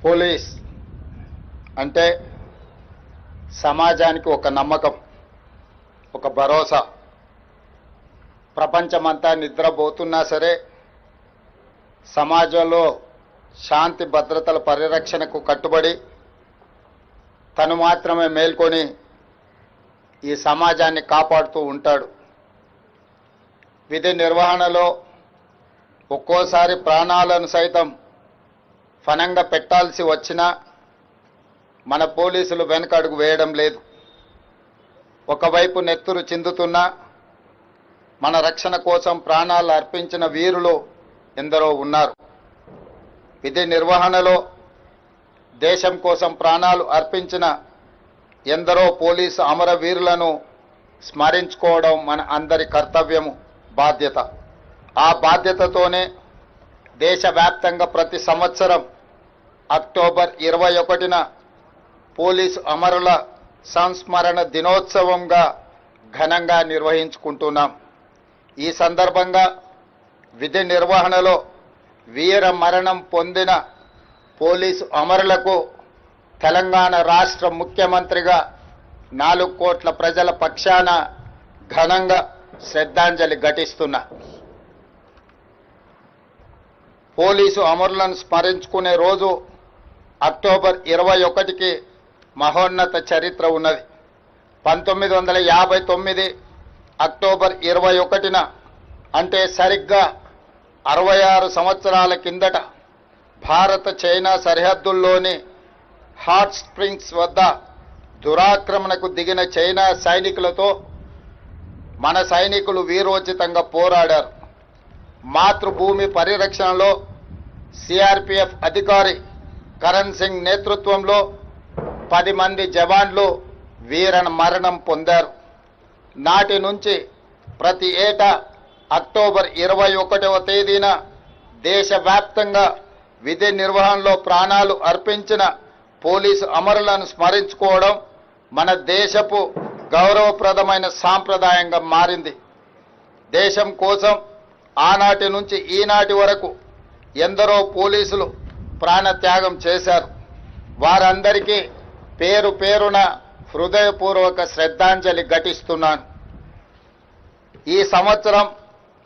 Police అంటే సమాజానికి ఒక నమ్మకం, ఒక భరోసా. ప్రపంచమంతా నిద్రపోతున్నా సరే సమాజంలో శాంతి భద్రతల పరిరక్షణకు కట్టుబడి తను మాత్రమే మేల్కొని ఈ సమాజాన్ని కాపాడుతూ ఉంటాడు. విధి నిర్వహణలో ఒక్కోసారి ప్రాణాలను సైతం ఫనంగా పెట్టాల్సి వచ్చినా మన పోలీసులు వెనకడుగు వేయడం లేదు. ఒకవైపు నెత్తురు చిందుతున్నా మన రక్షణ కోసం ప్రాణాలు అర్పించిన వీరులు ఎందరో ఉన్నారు. విధి నిర్వహణలో దేశం కోసం ప్రాణాలు అర్పించిన ఎందరో పోలీసు అమరవీరులను స్మరించుకోవడం మన అందరి కర్తవ్యము, బాధ్యత. ఆ బాధ్యతతోనే దేశవ్యాప్తంగా ప్రతి సంవత్సరం అక్టోబర్ 21న పోలీసు అమరుల సంస్మరణ దినోత్సవంగా ఘనంగా నిర్వహించుకుంటున్నాం. ఈ సందర్భంగా విధి నిర్వహణలో వీర మరణం పొందిన పోలీసు అమరులకు తెలంగాణ రాష్ట్ర ముఖ్యమంత్రిగా 4 కోట్ల ప్రజల పక్షాన ఘనంగా శ్రద్ధాంజలి ఘటిస్తున్నా. పోలీసు అమరులను స్మరించుకునే రోజు అక్టోబర్ 21కి మహోన్నత చరిత్ర ఉన్నది. 1959 అక్టోబర్ 21న అంటే సరిగ్గా 66 సంవత్సరాల కిందట భారత చైనా సరిహద్దుల్లోని హాట్ స్ప్రింగ్స్ వద్ద దురాక్రమణకు దిగిన చైనా సైనికులతో మన సైనికులు వీరోచితంగా పోరాడారు. మాతృభూమి పరిరక్షణలో సిఆర్పిఎఫ్ అధికారి కరణ్ సింగ్ నేతృత్వంలో 10 మంది జవాన్లు వీర మరణం పొందారు. నాటి నుంచి ప్రతి ఏటా అక్టోబర్ 21వ తేదీన దేశవ్యాప్తంగా విధి నిర్వహణలో ప్రాణాలు అర్పించిన పోలీసు అమరులను స్మరించుకోవడం మన దేశపు గౌరవప్రదమైన సాంప్రదాయంగా మారింది. దేశం కోసం ఆనాటి నుంచి ఈనాటి వరకు ఎందరో పోలీసులు ప్రాణత్యాగం చేశారు. వారందరికీ పేరు పేరున హృదయపూర్వక శ్రద్ధాంజలి ఘటిస్తున్నాను. ఈ సంవత్సరం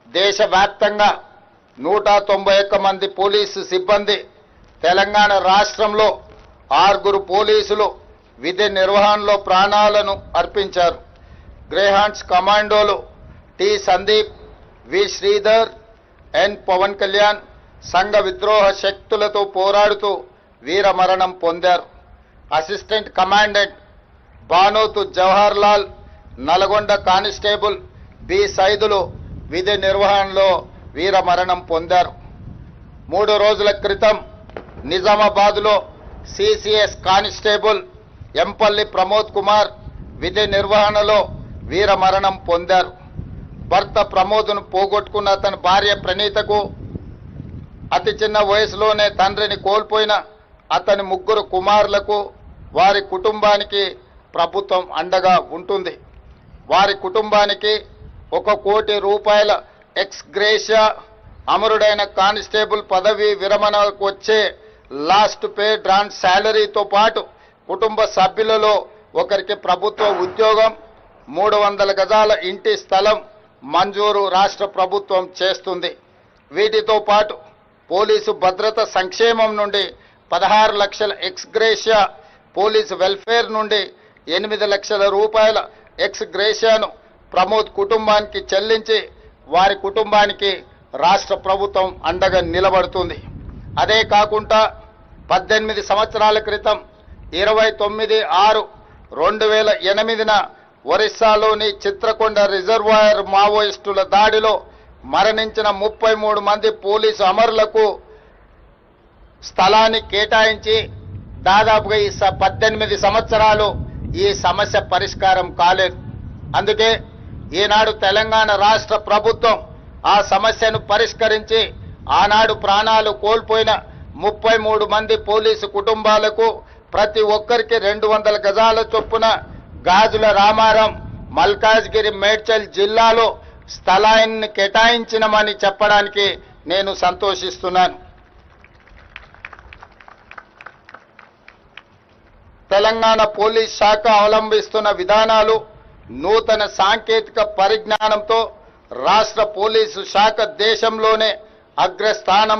దేశవ్యాప్తంగా 191 మంది పోలీసు సిబ్బంది, తెలంగాణ రాష్ట్రంలో 6 పోలీసులు విధి నిర్వహణలో ప్రాణాలను అర్పించారు. గ్రేహాండ్స్ కమాండోలు T Sandeep, V Sridhar, N Pawan Kalyan సంఘ విద్రోహ శక్తులతో పోరాడుతూ వీర మరణం పొందారు. Assistant commandant Banothu Jawahar Lal, Nalgonda constable B Saidulu విధి నిర్వహణలో వీర మరణం పొందారు. 3 రోజుల క్రితం నిజామాబాద్లో సిసిఎస్ కానిస్టేబుల్ ఎంపల్లి ప్రమోద్ కుమార్ విధి నిర్వహణలో వీర మరణం పొందారు. భర్త ప్రమోద్ను పోగొట్టుకున్న తన భార్య ప్రణీతకు, అతి చిన్న వయసులోనే తండ్రిని కోల్పోయిన అతని 3 కుమారులకు, వారి కుటుంబానికి ప్రభుత్వం అండగా ఉంటుంది. వారి కుటుంబానికి 1 కోటి రూపాయల ఎక్స్ గ్రేషియా, అమరుడైన కానిస్టేబుల్ పదవి విరమణకు వచ్చే లాస్ట్ పే డ్రాన్ శాలరీతో పాటు కుటుంబ సభ్యులలో ఒకరికి ప్రభుత్వ ఉద్యోగం, 300 గజాల ఇంటి స్థలం మంజూరు రాష్ట్ర ప్రభుత్వం చేస్తుంది. వీటితో పాటు పోలీసు భద్రత సంక్షేమం నుండి 16 లక్షల ఎక్స్ గ్రేషియా, పోలీసు వెల్ఫేర్ నుండి 8 లక్షల రూపాయల ఎక్స్ గ్రేషియాను ప్రమోద్ కుటుంబానికి చెల్లించి వారి కుటుంబానికి రాష్ట్ర ప్రభుత్వం అండగా నిలబడుతుంది. అదే కాకుండా 18 సంవత్సరాల క్రితం 29/6/2008న ఒరిస్సాలోని చిత్రకొండ రిజర్వాయర్ మావోయిస్టుల దాడిలో మరణించిన 33 మంది పోలీసు అమరులకు స్థలాన్ని కేటాయించి దాదాపుగా ఈ 18 సంవత్సరాలు ఈ సమస్య పరిష్కారం కాలేదు. అందుకే ఈనాడు తెలంగాణ రాష్ట్ర ప్రభుత్వం ఆ సమస్యను పరిష్కరించి ఆనాడు ప్రాణాలు కోల్పోయిన 33 మంది పోలీసు కుటుంబాలకు ప్రతి ఒక్కరికి 200 గజాల చొప్పున గాజుల రామారం, మల్కాజ్గిరి, మేడ్చల్ జిల్లాలో స్థలాన్ని కేటాయించినమని చెప్పడానికి నేను సంతోషిస్తున్నాను. తెలంగాణ పోలీస్ శాఖ అవలంబిస్తున్న విధానాలు నూతన సాంకేతిక పరిజ్ఞానంతో రాష్ట్ర పోలీసు శాఖ దేశంలోనే అగ్రస్థానం